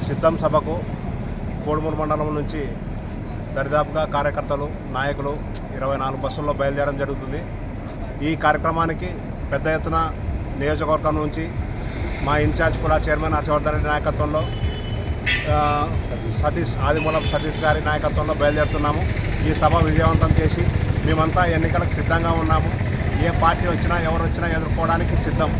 సిద్ధం సభకు కోడుమూరు మండలం నుంచి దరిదాపుగా కార్యకర్తలు నాయకులు 24 బస్సుల్లో బయలుదేరడం జరుగుతుంది. ఈ కార్యక్రమానికి పెద్ద ఎత్తున నియోజకవర్గం నుంచి మా ఇన్ఛార్జ్ కూడా చైర్మన్ హర్షవర్ధన్ రెడ్డి నాయకత్వంలో ఆదిమూలం సతీష్ గారి నాయకత్వంలో బయలుదేరుతున్నాము. ఈ సభ విజయవంతం చేసి మేమంతా ఎన్నికలకు సిద్ధంగా ఉన్నాము. ఏ పార్టీ వచ్చినా ఎవరు వచ్చినా ఎదుర్కోవడానికి సిద్ధం.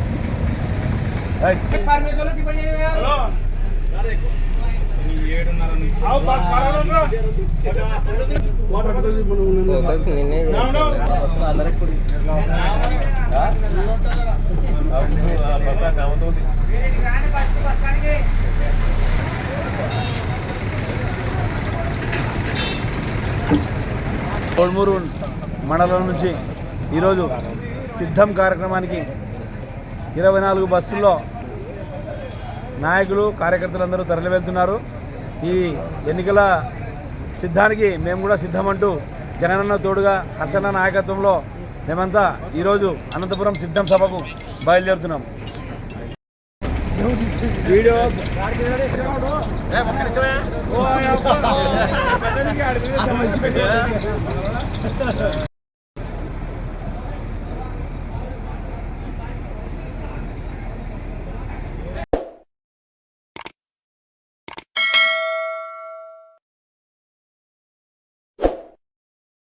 కోడుమూరు మండలం నుంచి ఈరోజు సిద్ధం కార్యక్రమానికి 24 బస్సుల్లో నాయకులు కార్యకర్తలందరూ తరలి వెళ్తున్నారు. ఈ ఎన్నికల సిద్ధానికి మేము కూడా సిద్ధమంటూ జగనన్న తోడుగా హర్షన్న నాయకత్వంలో మేమంతా ఈరోజు అనంతపురం సిద్ధం సభకు బయలుదేరుతున్నాం. వీడియో